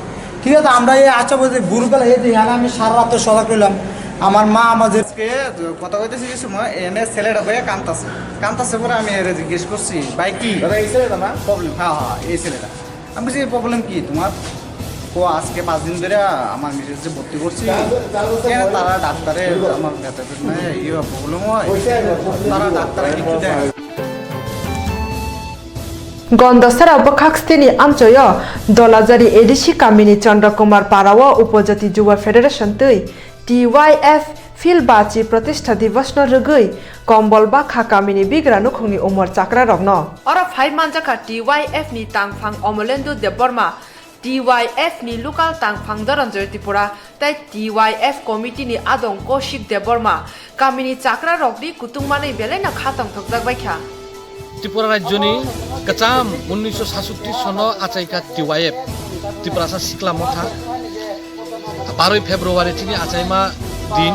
ঠিক আছে আমরা এই আচ্ছা বলছি ভোরবেলা এই যে হ্যাঁ আমি সারা রাত্রে সজাগ করলাম আমার মা আমাদের কথা কইতেছি যে সময় এনে ছেলেটা হয়ে কান্তাছে পরে আমি এর জিজ্ঞেস করছি ভাই কি এই ছেলেটা না প্রবলেম হ্যাঁ এই ছেলেটা আমি বলছি প্রবলেম কি তোমার ও আজকে 5 দিন ধরে আমার মিসেস ভর্তি করছি তারা ডাক্তারে আমার ব্যথা প্রবলেম হয় তারা ডাক্তারে কিছু দেয় গন্ডসরা বখাকস্তিনি আমচয় দলাজারি এডিসি কামিনী চন্দ্রকুমার পারাও উপজাতি যুব ফেডারেশন তৈ TYF ফিলবাচি প্রতিষ্ঠা দিবস ন রগৈ কম্বল বাখা কামিনী বিগ্রা নুখুংনি উমর চাকরা রগ্ন অর ফাই মানজাকা TYF নি তাংফাং Amalendu Debbarma TYF ni local tangphang Dharanjoy Tripura tai TYF committee ni adong Koshik Deborma kamini chakra rokni Koktwma nei belena khatang thokjak baikha Tripura রাজ্যনি কাচাম 1967 সন আচাইকা TYF ত্রিপুরা সিকলা মথা 12 ফেব্রুয়ারি তিনি আচাইমা দিন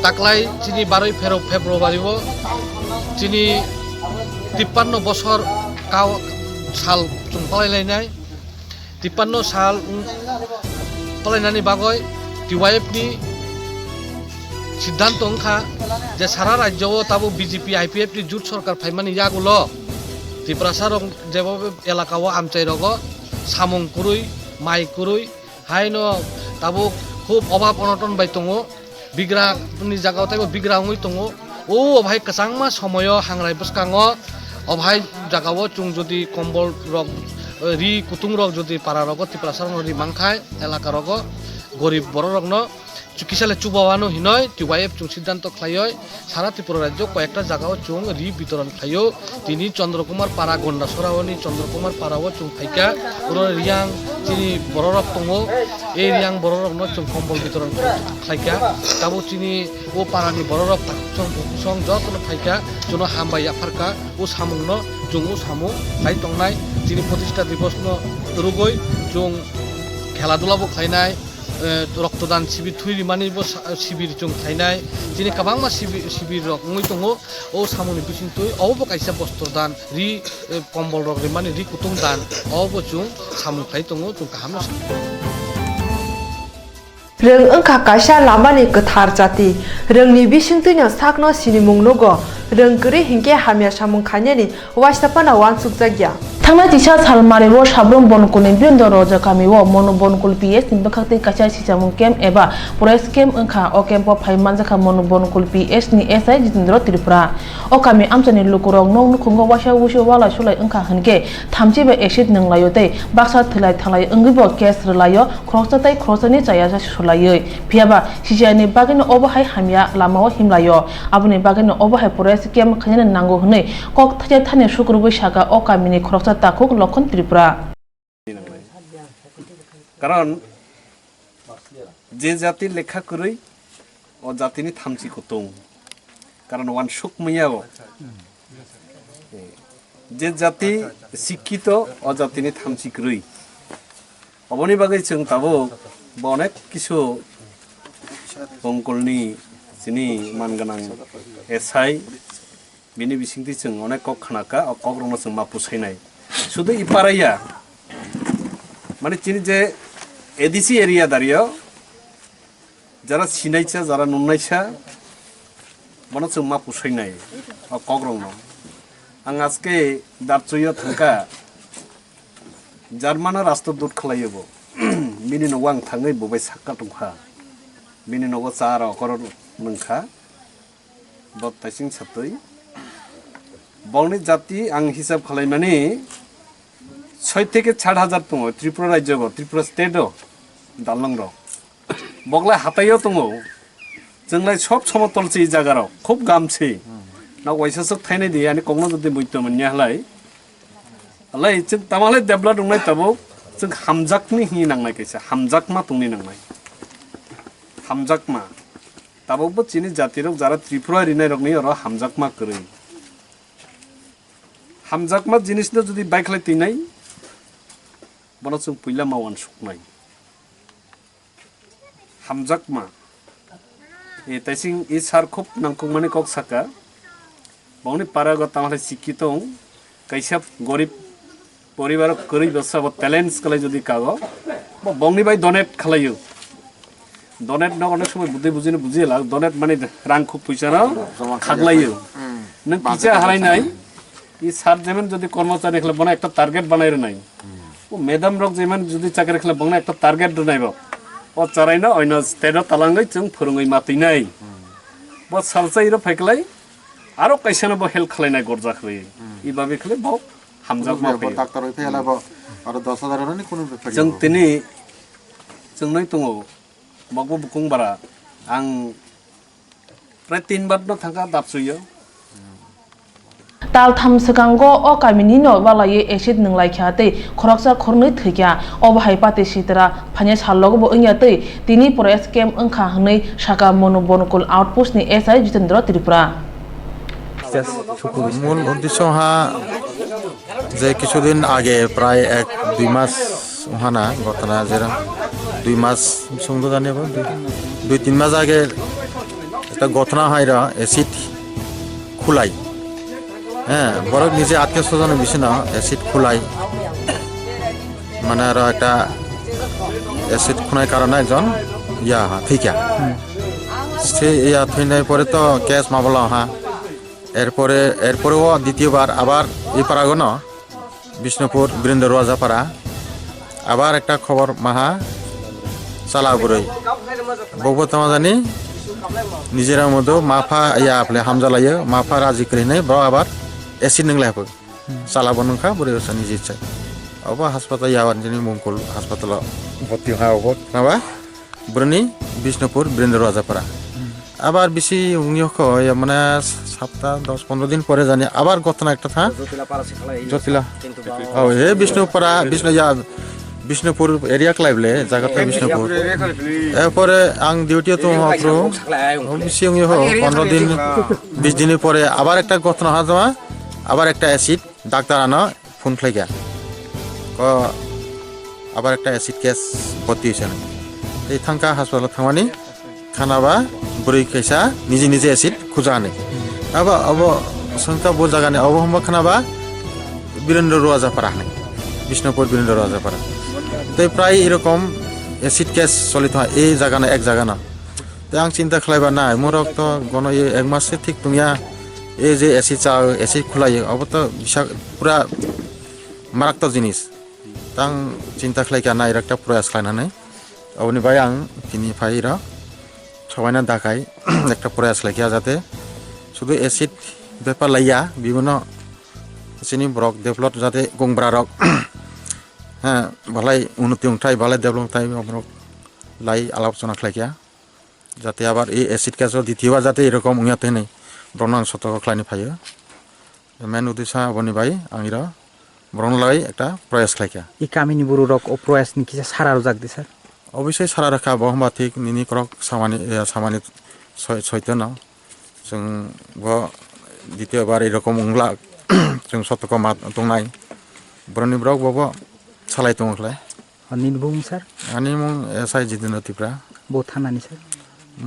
তাকলাই তিনি 12 ফেব্রুয়ারি তিনি 53 বছর কাও সাল পালাইলাইনাই 53 সাল পালাইনানি বাগয় TYF ni সিদ্ধান্ত অংখা যে সারা রাজ্য তাবো বিজেপি IPF নি জুট সরকার ফাইমানি ইয়াগুলো ত্রিপুরা রং যেভাবে এলাকাও আমচাই রগ সামং কুরুই মাই কুরুই হাইনো তাবো খুব অভাব অনটন বাই দङ বিগ্রাनि জায়গাও তাইবো বিগ্রাङै दङ ও অভাই কাসাংমা সময় হাংরাই বসকাङ অভাই জায়গাও চুং যদি কম্বল রগ রি কুতুং রগ যদি পারা রগ ত্রিপুরা রং রি মাংখাই এলাকা রগ গরিব বড় রগ্ন চিকিৎসালে চুবাওয়ানো হিনয় টিওয়াইএফ চুং সিদ্ধান্ত খাইয় সারা ত্রিপুরা রাজ্য কয়েকটা জায়গাও চুং রি বিতরণ খাইও তিনি চন্দ্রকুমার পাড়া গন্ডা সরাওনি চন্দ্রকুমার পাড়াও চুং খাইকা পুরো রিয়াং চিনি বড় রক দङ এই রিয়াং বড় রগ্ন চুং কম্বল বিতরণ খাইকা তাবো চিনি ও পাড়ানি বড় রক চুং সং যতন খাইকা চুনো হামবাই আফারকা ও সামুংনো চুং ও সামু খাই তংনাই চিনি প্রতিষ্ঠা দিবস রুগই চুং খেলাধুলাবো খাইনাই রক্তদান শিবির থুইরি মানিबो শিবির চুং খাইনাই যিনি কাবাংमा শিবির রকमै दङ ও সামুনি बिसिं तुइ अबो काइसा बस्त्र दान रि कम्बल रग रि माने रि कुतुं दान अबो चुं सामु खाइ दङ चुं गाहाम रों ओंखा काइसा लामानि गोथार जाति रोंनि बिसिंतुइनो साकनो सिनिमुंनुगो रों गरि हिंके हामिया सामुं खाइनानि वाइसनापाना वानसुक जागिया थांना दिशा सालमारिबो साब्रम बनकुलनि बिन्दो रजा कामिवो मनो बनकुल पीएस नि बखाते काचा सिसामुं केम एबा पुरेस केम ओंखा ओ केम्पो फाइमान जाखा मनो बनकुल पीएस नि एसआई जितेन्द्र त्रिपुरा ओ कामि आमचानि लुकुरं नौ नुखुंगो वासा वुसो वाला सुलाय ओंखा हनके थामजिबे एसिड नंलायोते बाक्सा थलाय थालाय ओंगिबो केस रलायो ख्रसताय ख्रसनि चाया जा सुलायै फियाबा सिजानि बागैनो अबहाय हामिया लामाव हिमलायो आबुनि बागैनो अबहाय पुरेस केम खयने नांगौ हनै कक थाजे थाने शुक्र बैसागा ओ कामिनि ख्रसा ताकुक लखन त्रिपुरा कारण जे जाति लेखा करै ओ जातिनि थामसि खतौ कारण वान सुख मैयाव जे जाति शिक्षित ओ जातिनि थामसि करै अबनि बागै जों ताबो अनेक किसु बंकलनि जिनि मानगोनां एसआई बिनि बिसिंथि जों अनेक कक खानाका ओ कक रंनो जों मापुसायनाय শুধু ইপারাইয়া মানে চিনি যে এডিসি এরিয়া দাঁড়িয়ে যারা সিনাইছা যারা নুনাইছা মনে হচ্ছে মা পুষাইনাই কগ্রং আং আজকে দাঁড়চইয়া থাকা জার্মানা রাষ্ট্রদূত খালাইব মিনি নগো আং থাङै ববাই সাক্কা दंखा মিনি নগো চার অকর नोंखा बत ताइसिं सातै बंनि जाति आं हिसाब खालामनानै 6 থেকে 6000 दङ त्रिपुरा राज्यआव त्रिपुरा स्टेटआव दालंग बगला हाथायाव दङ जोंलाय सब समतलसै जागाराव खूब गामसै ना वाइसासक थाइनाय दे यानि कगनो जदि मुइतो मोननियालाय अलाय जों तामालाय देबला दंनाय ताबो जों हामजाकनि हि नांनाय कैसा हामजाकमा तंनि नांनाय हामजाकमा ताबो चिनि जातिरक जारा त्रिपुरा रिनाय रकनि र हामजाकमा करै हामजाकमा जिनिसनो जुदि बाइकलाय तिनाय बना जों पहिला मावान सुकनाय हामजाकमा ए ताइसिं इ सार खूब नांखौ माने कक साका बंनि पाराग तामालाय शिक्षित कैसा गरीब परिवार करै बसाब टैलेंट्स कलाय जुदि कागो बंनि बाय डोनेट खालायो डोनेट न अनेक समय बुद्धि बुजिनो बुजिला डोनेट माने रां खूब पैसा न खागलायो नों पिजा हारायनाय इ सार जेमन जदि कर्मचारी खले बना एकटा टार्गेट बनाय रनाय ओ मैडम रक जेमन जदि चाकरि खले बना एकटा टार्गेट रनायबो ओ चरायनो अइन स्टेट तालांगै जों फोरोंगै मातैनाय ब सालसाय र फायखलाय आरो कैसेनबो हेल्प खालायनाय गरजाखै इ बाबे खले ब हामजाक मा डाक्टर होय फैलाबो आरो 10000 रनि कोनो बेफार जों तिनि जोंनै दङ मगबो बुकुं बारा आं प्राय 3 बार न थांगा दाबसुयो ताल थाम सगांगो ओ कामिनिनो वालाये एसिड नंलायखाते खरकसा खरनै थैया अबहाय पाते सितरा फाने सालगबो ओंयाते तिनि फरेस्ट केम्प ओंखा हनै साका मनोबनकुल आउटपोस्ट नि एसआई जितेन्द्र त्रिपुरा মূল উদ্দেশ্য যে কিছুদিন আগে প্রায় 1-2 মাস ওহানা ঘটনা যেরকম 2 মাস সঙ্গে জানিব 2-3 মাস আগে একটা ঘটনা হয় এসিড খুলাই হ্যাঁ বড় নিজে আত্মীয় স্বজনের বিষয় না এসিড খুলাই মানে আর একটা এসিড খুনাই কারণে একজন ইয়া থিকা সে ইয়া থইনাই পরে তো কেস মামলা হা এরপরেও দ্বিতীয়বার আবার এই পাড়াগণ বিষ্ণুপুর বীরেন্দ্র রাজাপাড়া আবার একটা খবর মাহা চালাবুরই বৌবতমা জানি নিজের মধ্যে মাফা ইয়া আপলে হামজালাयो মাফা রাজি করিনাय ব্র আবার এসিড নংলাयबो চালাবো নংখা বুড়ি হচ্ছে নিজে ইচ্ছা অব হাসপাতাল ইয়াবার যিনি মুংকুল হাসপাতালাव ভর্তি হওয়া মাবা বুড়নি বিষ্ণুপুর বীরেন্দ্র রাজাপাড়া আবার বেশি উনিয়ক মানে 7-10-15 দিন পরে জানি আবার ঘটনা একটা থা জটিলা ও হে বিষ্ণুপাড়া বিষ্ণুপুর এরিয়া ক্লাইবলে জায়গাটা বিষ্ণুপুর এরপরে আং ডিউটি তো হপ্রো বেশি উনি 15 দিন 20 দিনের পরে আবার একটা ঘটনা হওয়া আবার একটা অ্যাসিড ডাক্তার আনা ফোন ফ্লাইগা আবার একটা অ্যাসিড কেস ভর্তি হয়েছে এই থাঙ্কা হাসপাতাল থামানি খানাবা বুড়ি कैसा নিজে অ্যাসিড খুঁজা আনে আবা অব সংখ্যা বো জায়গা নেই অবহম্বা খানাবা বীরেন্দ্র রাজাপাড়া নেই বিষ্ণুপুর বীরেন্দ্র রাজাপাড়া তো প্রায় এরকম অ্যাসিড কেস চলিত হয় এই জায়গা না এক জায়গা না তো আং চিন্তা খালাইবা না মোরক তো গণ এক মাসে ঠিক তুমিয়া এই যে অ্যাসিড খোলাयो অব তো পুরা মারাত্মক জিনিস তাং চিন্তা খালাইকা না একটা প্রয়াস খালাইনাनै অবনি ভাই আং তিনি ভাইরা সবাইনা ডাকাই একটা প্রয়াস লাইকা যাতে শুধু অ্যাসিড ব্যাপার লাইয়া বিভিন্ন চিনি ব্রক ডেভেলপ যাতে গংব্রা রক হ্যাঁ ভালাই উন্নতি উঠাই ভালাই ডেভেলপ তাই অবরক লাই আলোচনা খালাইকা যাতে আবার এই অ্যাসিড কেসও দ্বিতীয়বার যাতে এরকম উইয়াতে নেই ব্রণাং সতর্ক খালাইনি ফাইयो মেন উদ্দেশ্য অবনি ভাই আঙিরা ব্রণলাই একটা প্রয়াস খালাইকা ই কামিনি বড় রক ও প্রয়াস নি কিসা সারার জাগদে স্যার অবশ্যই সারা রাখা বহমা ঠিক নিনি করক সামানি সৈত্য না जों দ্বিতীয়বার এরকম উংলা जों সতর্ক মা দंनाय ব্রনি ব্রক বব সালাই দंखलाय নিন বুং স্যার আনি মুং এসআই জিদিনতিপ্রা বো থানানি স্যার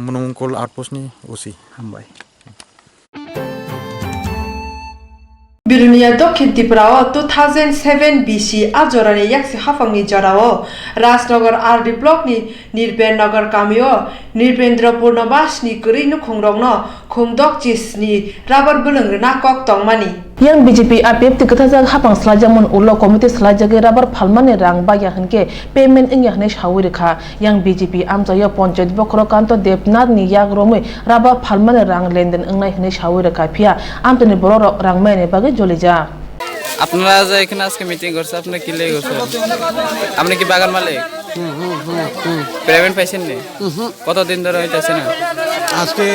মুনমুকল আউটপোস্টনি ওসি হামবাই Birunia Dokhin Tiprao 2007 BC Ajorani Yaksi Hafangni Jarao Rasnagar RD Block ni Nirben Nagar Kamio Nirbendrapur Nabash ni Kurinu Khongrongno Khongdok Jis ni Rabar Bulungrna Koktwma ni yang BJP APF ti kata jag hapang slajamun ulo komite slajage rabar phalmane rang ba ya hanke payment ing ya hne shawiri kha yang BJP amjaya panchayat bokro kanto depnath ni yak romoi rabar phalmane rang lenden ingnai hne shawiri kha phia amtoni boro rang maine bage jolija আপনারা যে এখানে আজকে meeting করছে আপনি কি লেগে করছেন আপনি কি বাগান মালিক পেমেন্ট পাইছেন নি কতদিন ধরে হইতাছে না আজকে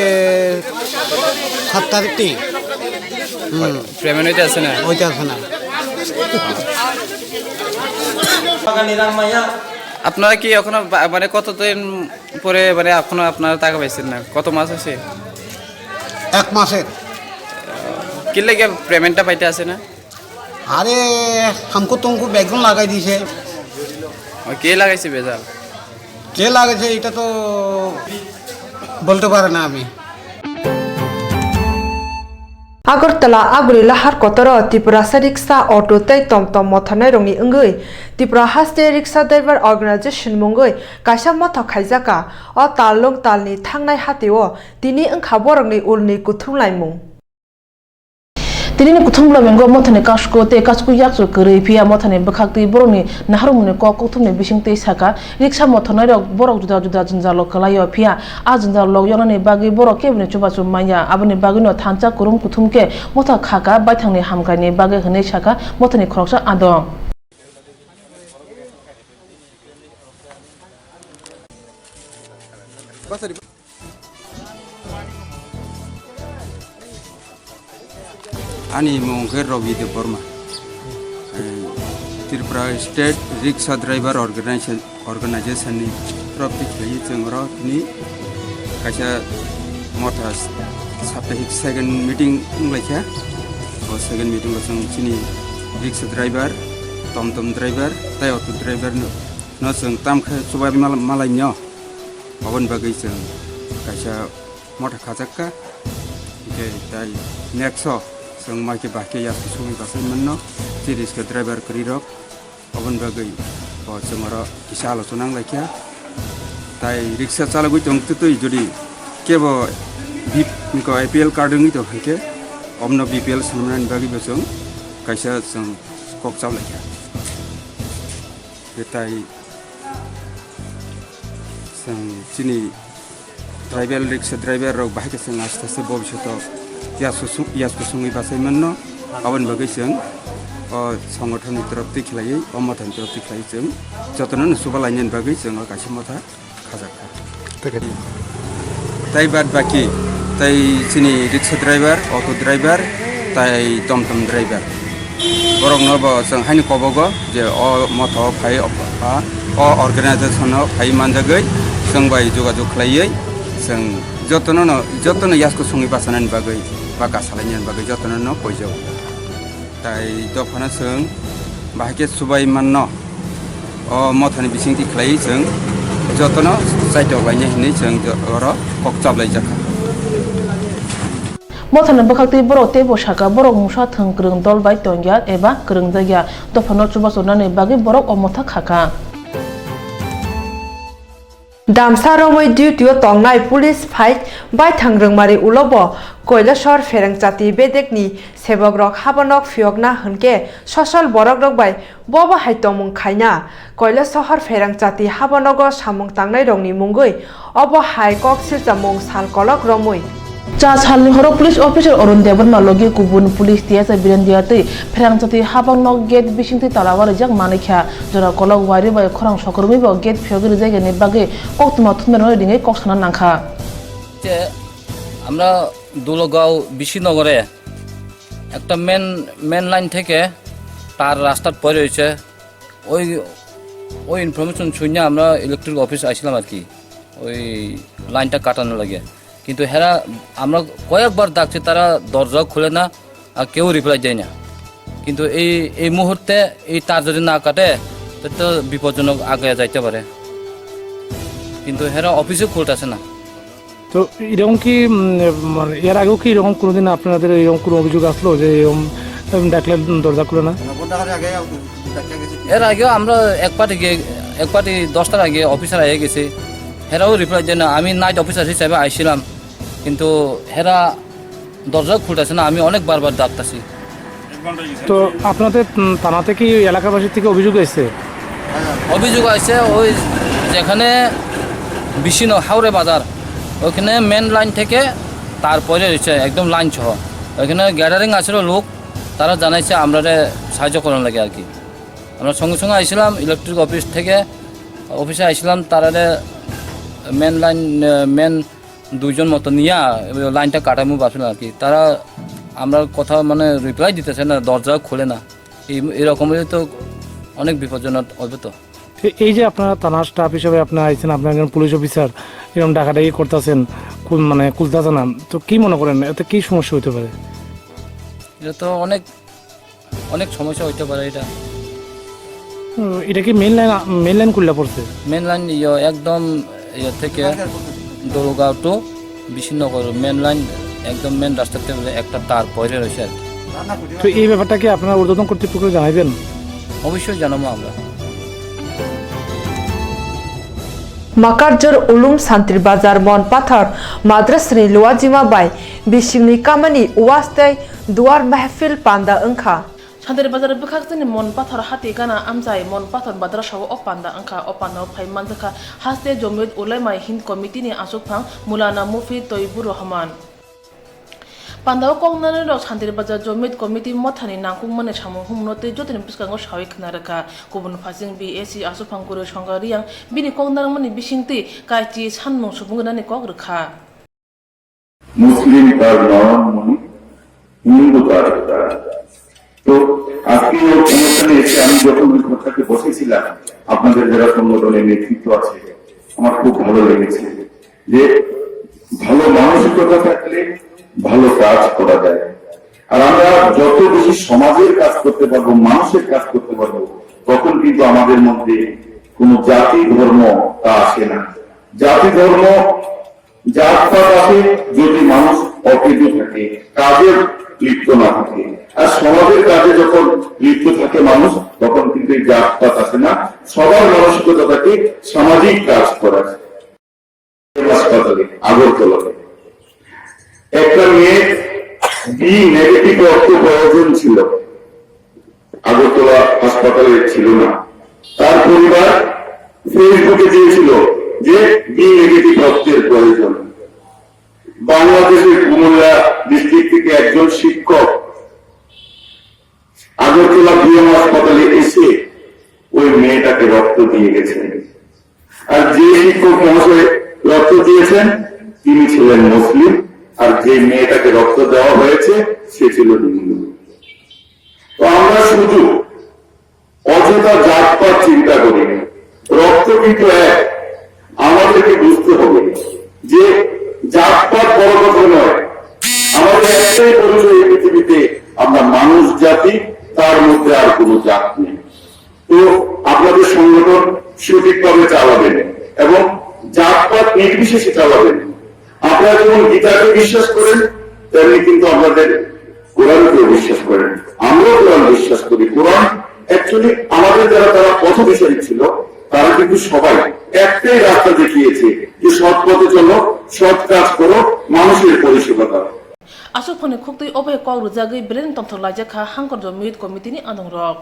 7 তারিখটি পেমেন্ট হইতাছে না আপনারা কি এখনো মানে কতদিন পরে মানে এখনো আপনারা টাকা পাইছেন না কত মাস আছে 1 মাসের কি লাগে পেমেন্টটা পাইতে আছে না আরে हमको तुमको बैकग्राउंड লাগাই দিয়েছে কে লাগাইছে বেজাল কে লাগাইছে এটা তো বলতে পারে না আমি Agartala Agri Lahar Kotoro Tripura Riksha Auto Tei Tomtom Mothanai Rongni Ngui Tripura Haste Riksha Driver Organization Mungui Kaisa Motha Khaijaka O Talung Talni Thangnai Hatio Tini Engkha Borokni Ulni Kuthumlaimung Tini kuthumla bengo mothane kasko te kasku yakso kere pia mothane bakhakti boroni naharumune ko kuthumne bisingte saka riksha mothane rok borok juda juda jinjalo kalayo pia a jinjalo yonane bagi borok kebne chuba chumaya abone bagino thancha kurum kuthumke motha khaka baithangni hamkani bagi hne saka mothane khoroksa adong Ani mungkin Robi de Burma, Tripura State Rickshaw Driver Organization ni propik lagi cengrot ni kasih motas sapehik second meeting ngelaja, second meeting kosong sini rickshaw driver, tom driver, auto driver no seng tam ke coba malaynya, awan bagai seng kasih motas kacaka, okay, tai nexo. Sang makin bahagia ya susung pasal mana, jenis ke driver kerirok, awan bagai, bahwa semua kisah lo senang lagi ya. Tai riksha cala gue jong tu jadi, kebo bip, miko IPL card ini tu, hingga अमनो BPL साननानै बागैबो जों कायसा जों कक जावलाया बेताय जों दिनै tribal रिक्सा driver रक बाहायके जों आस्ते आस्ते भबिष्यतआव यासको सङै बासायमोन न आवन बागै जों संगठननि तरफथि खिलायै अमथानि तरफथि खिलायै जों जतन नुसुबा लायनायनि बागै जों गासै मथा खाजाखा ताई बाद बाकी ताई दिनै रिक्सा ड्राइभार अट' ड्राइभार ताई टमटम ड्राइभार बरक नबो जों हायनि कबगो जे मथ फाय अर्गानाइजेसनाव फाय मानजागै जों बाय जगाजग खालायै जों जतन यासको सङै बासानायनि बागै बा गासालायनायनि बागै जतन बयजो ताई दफाना जों बाहायके सुबाय मान मथानि बिसिंथि खालायै जों जतन साइटआव लायनाय होनै जों कक जाबलाय जाखा मथान बखाक्ति borok te bosaka borok musa thang krung dol bai tongya eba krung jagya dofano chuba sonani bagi borok omotha khaka Damsa romoi duty tongnai police fight bai thangrangmari ulobo Koilashor Swrangchati bedekni sebagrok habanok fiogna hunke social borokrok bai boba haitomung khaina Koilashor Swrangchati habanogo samung tangnai rongni mungoi obo hai kok silchamung salkolok romoi cha salni horo police officer orun debarma logi kubun police tiasa birandiate Swrangchati habangno gate bisingti talawar jak manikha jora kolok wari bai khorang sokormi bo gate fiogir jage ni bage Koktwma thumero dinge koksana nangkha যে আমরা দুলগাঁও বিশিনগরে একটা main line থেকে তার রাস্তার পরে হয়েছে ওই information শুনে আমরা ইলেকট্রিক অফিস আসলাম আর কি ওই লাইনটা কাটানো লাগে কিন্তু হেরা আমরা কয়েকবার ডাকছি তারা দরজা খুলে না আর কেউ রিপ্লাই দেয় না কিন্তু এই মুহূর্তে এই তার যদি না কাটে তো বিপজ্জনক আগে যাইতে পারে কিন্তু হেরা অফিসে খুলতেছে না তো এরকম কি মানে এর আগেও কি এরকম কোনোদিন আপনাদের এরকম কোনো অভিযোগ আসলো যে এরকম ডাকলে দরজা খুলে না এর আগেও আমরা এক পার্টি 10টার আগে অফিসার আগে গেছি হেরাও রিপ্লাই দেয় না আমি নাইট অফিসার হিসাবে আইছিলাম কিন্তু হেরা দরজা খুলতেছে না আমি অনেক বারবার ডাকতেছি তো আপনাদের থানাতে কি এলাকাবাসীর থেকে অভিযোগ আসছে ওই যেখানে বিশিন হাওড়ে বাজার ওইখানে মেন লাইন থেকে তারপরে রয়েছে একদম লাইন সহ ওইখানে গ্যাদারিং আছে লোক তারা জানাইছে আমরা সাহায্য করার লাগে আর কি আমরা সঙ্গে সঙ্গে আইছিলাম ইলেকট্রিক অফিস থেকে অফিসে আইছিলাম তারা মেন দুইজন মতো নিয়ে লাইনটা কাটামু ভাবছিলাম আর কি তারা আমরা কথা মানে রিপ্লাই দিতেছে না দরজা খোলে না এরকমই তো অনেক বিপজ্জনক হবে তো এই যে আপনারা থানার স্টাফ হিসেবে আপনি আইছেন আপনার একজন পুলিশ অফিসার এরকম ডাকাডাকি করতেছেন মানে খুলতেছে না তো কি মনে করেন এতে কি সমস্যা হতে পারে এটা তো অনেক সমস্যা হইতে পারে এটা কি মেন লাইন খুললে পড়ছে মেন লাইন একদম থেকে দোলগাঁও টু বিশিনগর মেন লাইন একদম মেন রাস্তাতে একটা তার পরে রয়েছে আর কি তো এই ব্যাপারটা কি আপনারা ঊর্ধ্বতন কর্তৃপক্ষকে জানাবেন অবশ্যই জানাবো আমরা Makarjor ulum santri bazar mon pathar madrasni luajima bai bisingni kamani uwastai duar mahfil panda engkha Santri bazar bekhakjani mon pathar hati gana amjai mon pathar madrasaw opanda engkha opano phai manjaka haste jomit ulaimai hind committee ni asukphang mulana mufi toibur rahman Pandao kongnani rok santri bazar jomit committee mothani nangkung mane samung humnoti jotini piskango sawi khnaraka kubun phasing BAC asufang guru songariang bini kongnang mani bisingti kaiti sanmung subungnani kogrkha মুসলিম তার নরম মনি হিন্দু তার তো আজকে এই অনুষ্ঠানে এসে আমি যখন ওই কথাকে বসেছিলাম আপনাদের যারা সংগঠনের নেতৃত্ব আছে আমার খুব ভালো লেগেছে যে ভালো মানসিকতা থাকলে ভালো কাজ করা যায় আর আমরা যত বেশি সমাজের কাজ করতে পারবো মানুষের কাজ করতে পারবো তখন কিন্তু আমাদের মধ্যে কোন জাতি ধর্ম তা আসে না জাতি ধর্ম জাতপাত আছে যদি মানুষ অকেজ থাকে কাজে লিপ্ত না থাকে আর সমাজের কাজে যখন লিপ্ত থাকে মানুষ তখন কিন্তু এই জাতপাত আসে না সবার মানসিকতা থাকে সামাজিক কাজ করা হাসপাতালে আগরতলাতে একটা মেয়ে বি নেগেটিভ রক্ত প্রয়োজন ছিল, আগরতলা হাসপাতালে ছিল না। তার পরিবার ফেসবুকে দিয়েছিল যে বি নেগেটিভ রক্তের প্রয়োজন। বাংলাদেশের কুমিল্লা ডিস্ট্রিক্ট থেকে একজন শিক্ষক আগরতলা বিএম হাসপাতালে এসে ওই মেয়েটাকে রক্ত দিয়ে গেছেন। আর যে শিক্ষক মহাশয় রক্ত দিয়েছেন তিনি ছিলেন মুসলিম, আর যে মেয়েটাকে রক্ত দেওয়া হয়েছে সে ছিল হিন্দু। তো আমরা শুধু অযথা জাতপাত চিন্তা করি, রক্ত কিন্তু এক। আমাদেরকে বুঝতে হবে যে জাতপাত বড় কথা নয়, আমাদের একটাই পরিচয় এই পৃথিবীতে, আমরা মানুষ জাতি, তার মধ্যে আর কোনো জাত নেই। তো আপনাদের সংগঠন সঠিকভাবে চালাবেন এবং জাতপাত নির্বিশেষে চালাবেন। আপনারা যেমন গীতাকে বিশ্বাস করেন তেমনি কিন্তু আপনাদের কোরআনকেও বিশ্বাস করেন। আমরাও কোরআন বিশ্বাস করি। কোরআন অ্যাকচুয়ালি আমাদের যারা তারা পথবিচারী ছিল তারা কিন্তু সবাই একটাই রাস্তা দেখিয়েছে যে সৎ পথে চলো, সৎ কাজ করো, মানুষের পরিষেবা করো। আসুক ফোনে খুব তুই অবে কল রোজাগৈ ব্রেন তন্ত্র লাইজাখা হাঙ্কর জমিত কমিটিনি আনং রক